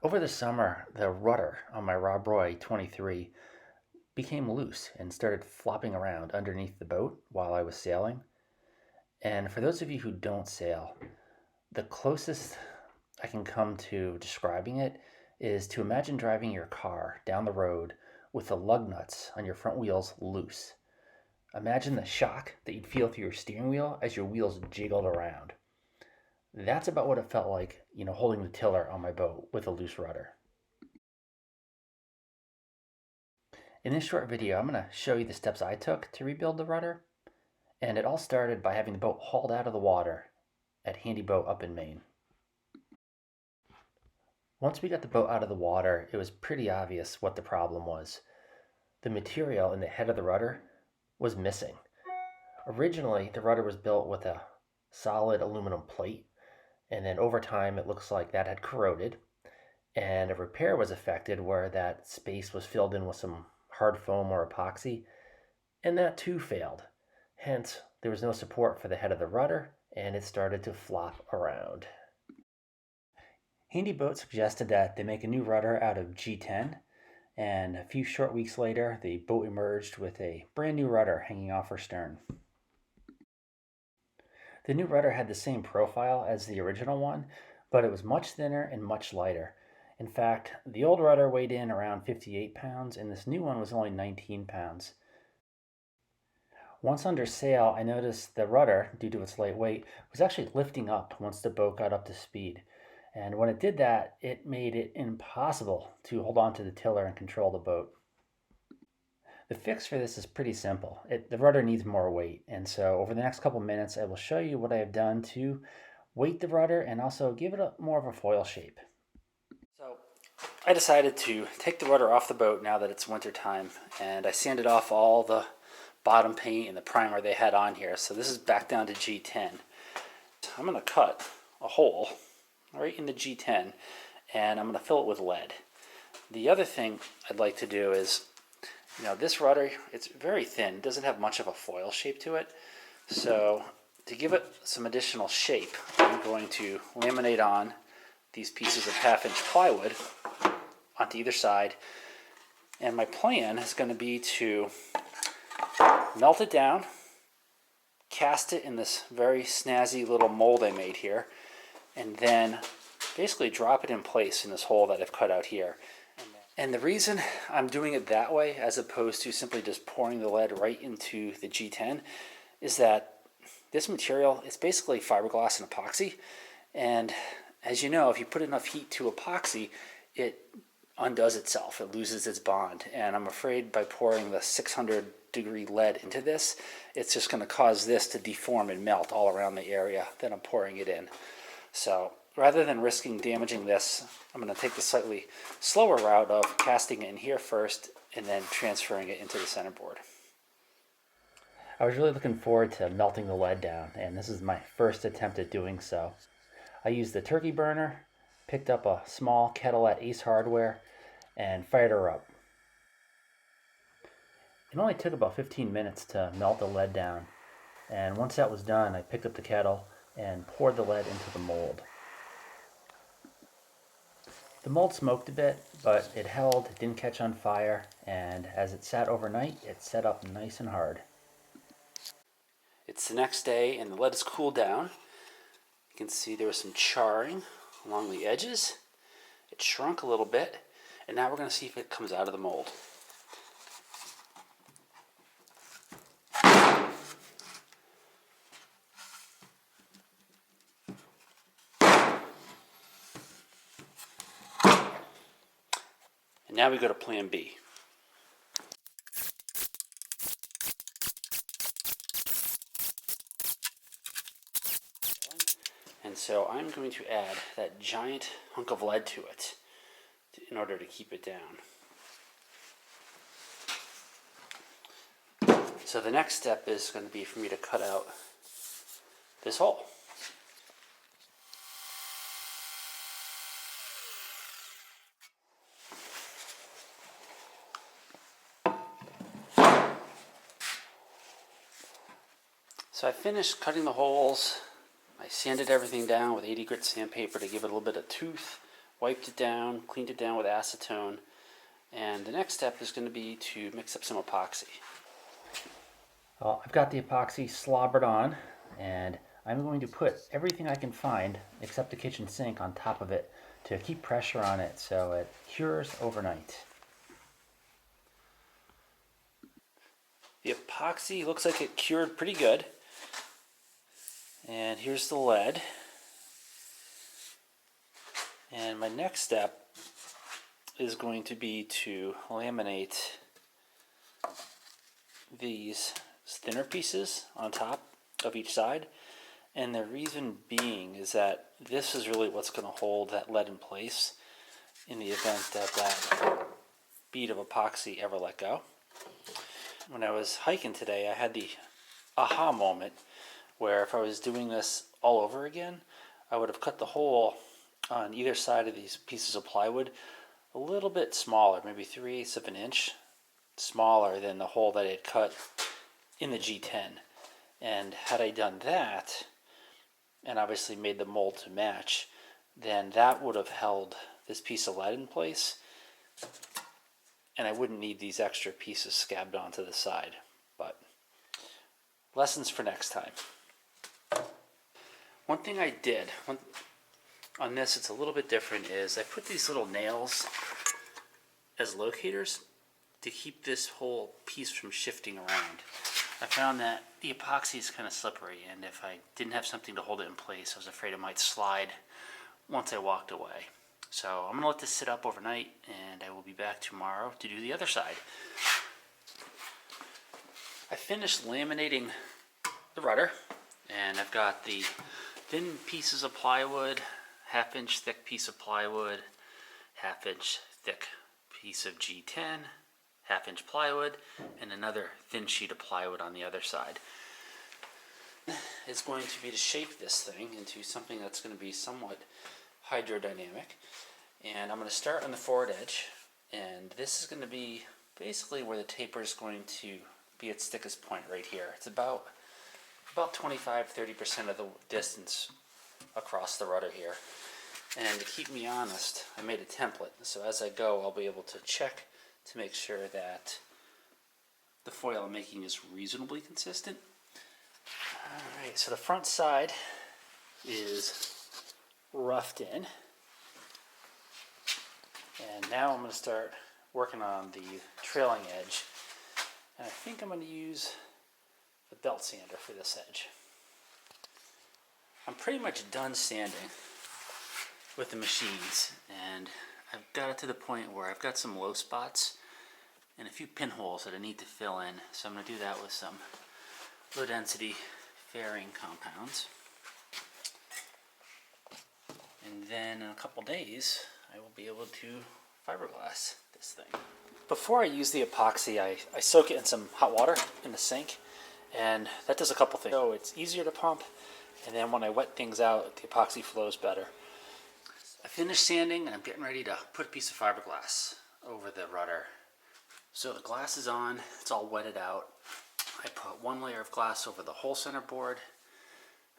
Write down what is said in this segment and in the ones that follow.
Over the summer, the rudder on my Rob Roy 23 became loose and started flopping around underneath the boat while I was sailing. And for those of you who don't sail, the closest I can come to describing it is to imagine driving your car down the road with the lug nuts on your front wheels loose. Imagine the shock that you'd feel through your steering wheel as your wheels jiggled around. That's about what it felt like, holding the tiller on my boat with a loose rudder. In this short video, I'm going to show you the steps I took to rebuild the rudder. And it all started by having the boat hauled out of the water at Handy Boat up in Maine. Once we got the boat out of the water, it was pretty obvious what the problem was. The material in the head of the rudder was missing. Originally, the rudder was built with a solid aluminum plate, and then over time it looks like that had corroded, and a repair was effected where that space was filled in with some hard foam or epoxy, and that too failed. Hence, there was no support for the head of the rudder, and it started to flop around. Handy Boat suggested that they make a new rudder out of G10, and a few short weeks later, the boat emerged with a brand new rudder hanging off her stern. The new rudder had the same profile as the original one, but it was much thinner and much lighter. In fact, the old rudder weighed in around 58 pounds, and this new one was only 19 pounds. Once under sail, I noticed the rudder, due to its light weight, was actually lifting up once the boat got up to speed. And when it did that, it made it impossible to hold on to the tiller and control the boat. The fix for this is pretty simple. The rudder needs more weight, and so over the next couple minutes, I will show you what I have done to weight the rudder and also give it more of a foil shape. So I decided to take the rudder off the boat now that it's winter time, and I sanded off all the bottom paint and the primer they had on here. So this is back down to G10. I'm going to cut a hole right in the G10 and I'm going to fill it with lead. The other thing I'd like to do is, this rudder, it's very thin. It doesn't have much of a foil shape to it. So to give it some additional shape, I'm going to laminate on these pieces of 1/2-inch plywood onto either side. And my plan is going to be to melt it down, cast it in this very snazzy little mold I made here, and then basically drop it in place in this hole that I've cut out here. And the reason I'm doing it that way as opposed to simply just pouring the lead right into the G10 is that this material is basically fiberglass and epoxy, and as you know, if you put enough heat to epoxy, it undoes itself, it loses its bond, and I'm afraid by pouring the 600-degree lead into this, it's just going to cause this to deform and melt all around the area that I'm pouring it in. So rather than risking damaging this, I'm going to take the slightly slower route of casting it in here first and then transferring it into the centerboard. I was really looking forward to melting the lead down, and this is my first attempt at doing so. I used the turkey burner, picked up a small kettle at Ace Hardware, and fired her up. It only took about 15 minutes to melt the lead down, and once that was done, I picked up the kettle and poured the lead into the mold. The mold smoked a bit, but it held, it didn't catch on fire, and as it sat overnight, it set up nice and hard. It's the next day, and the lead has cooled down. You can see there was some charring along the edges. It shrunk a little bit, and now we're going to see if it comes out of the mold. And now we go to plan B. And so I'm going to add that giant hunk of lead to it in order to keep it down. So the next step is going to be for me to cut out this hole. So I finished cutting the holes. I sanded everything down with 80 grit sandpaper to give it a little bit of tooth wiped it down, cleaned it down with acetone, and the next step is going to be to mix up some epoxy. Well, I've got the epoxy slobbered on, and I'm going to put everything I can find except the kitchen sink on top of it to keep pressure on it so it cures overnight. The epoxy looks like it cured pretty good. And here's the lead. And my next step is going to be to laminate these thinner pieces on top of each side. And the reason being is that this is really what's going to hold that lead in place in the event that that bead of epoxy ever let go. When I was hiking today, I had the aha moment where if I was doing this all over again, I would have cut the hole on either side of these pieces of plywood a little bit smaller, maybe 3/8 of an inch smaller than the hole that I had cut in the G10. And had I done that, and obviously made the mold to match, then that would have held this piece of lead in place, and I wouldn't need these extra pieces scabbed onto the side. But lessons for next time. One thing I did on this, it's a little bit different, is I put these little nails as locators to keep this whole piece from shifting around. I found that the epoxy is kind of slippery, and if I didn't have something to hold it in place, I was afraid it might slide once I walked away. So I'm going to let this sit up overnight, and I will be back tomorrow to do the other side. I finished laminating the rudder, and I've got the thin pieces of plywood, 1/2 inch thick piece of plywood, 1/2 inch thick piece of G10, 1/2 inch plywood, and another thin sheet of plywood on the other side. It's going to be to shape this thing into something that's going to be somewhat hydrodynamic. And I'm going to start on the forward edge, and this is going to be basically where the taper is going to be its thickest point right here. It's about 25-30% of the distance across the rudder here. And to keep me honest, I made a template, so as I go I'll be able to check to make sure that the foil I'm making is reasonably consistent. Alright, so the front side is roughed in, and now I'm going to start working on the trailing edge, and I think I'm going to use the belt sander for this edge. I'm pretty much done sanding with the machines, and I've got it to the point where I've got some low spots and a few pinholes that I need to fill in, so I'm going to do that with some low density fairing compounds. And then in a couple days I will be able to fiberglass this thing. Before I use the epoxy, I soak it in some hot water in the sink, and that does a couple things. So it's easier to pump, and then when I wet things out, the epoxy flows better. I finished sanding, and I'm getting ready to put a piece of fiberglass over the rudder. So the glass is on, it's all wetted out. I put one layer of glass over the whole center board,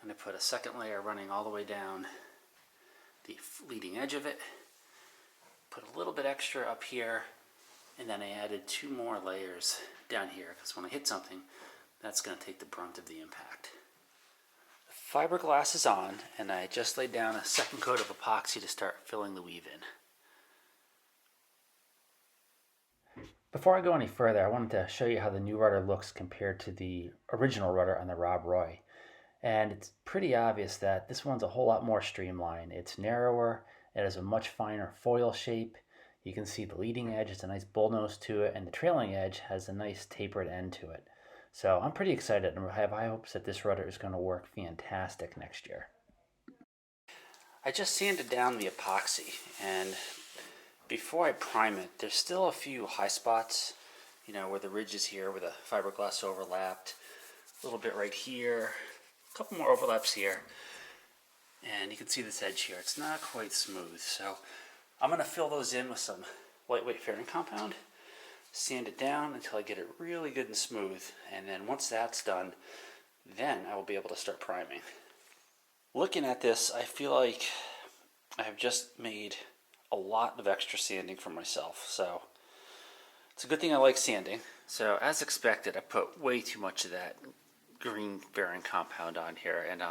and I put a second layer running all the way down the leading edge of it. Put a little bit extra up here, and then I added 2 more layers down here, because when I hit something, that's going to take the brunt of the impact. The fiberglass is on, and I just laid down a second coat of epoxy to start filling the weave in. Before I go any further, I wanted to show you how the new rudder looks compared to the original rudder on the Rob Roy. And it's pretty obvious that this one's a whole lot more streamlined. It's narrower, it has a much finer foil shape. You can see the leading edge has a nice bullnose to it, and the trailing edge has a nice tapered end to it. So I'm pretty excited, and I have high hopes that this rudder is going to work fantastic next year. I just sanded down the epoxy, and before I prime it, there's still a few high spots, you know, where the ridge is here, where the fiberglass overlapped, a little bit right here, a couple more overlaps here, and you can see this edge here. It's not quite smooth, so I'm going to fill those in with some lightweight fairing compound, sand it down until I get it really good and smooth, and then once that's done, then I will be able to start priming. Looking at this, I feel like I have just made a lot of extra sanding for myself, so it's a good thing I like sanding. So as expected, I put way too much of that green bearing compound on here, and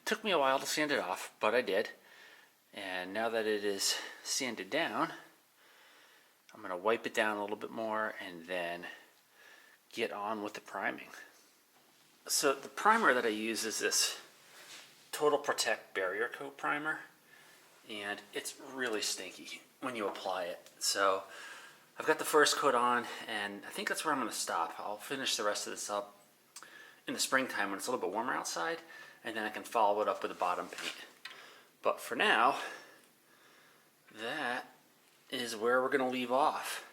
took me a while to sand it off, but I did. And now that it is sanded down, I'm going to wipe it down a little bit more and then get on with the priming. So the primer that I use is this Total Protect Barrier Coat primer, and it's really stinky when you apply it. So I've got the first coat on, and I think that's where I'm going to stop. I'll finish the rest of this up in the springtime when it's a little bit warmer outside, and then I can follow it up with a bottom paint. But for now, that is where we're going to leave off.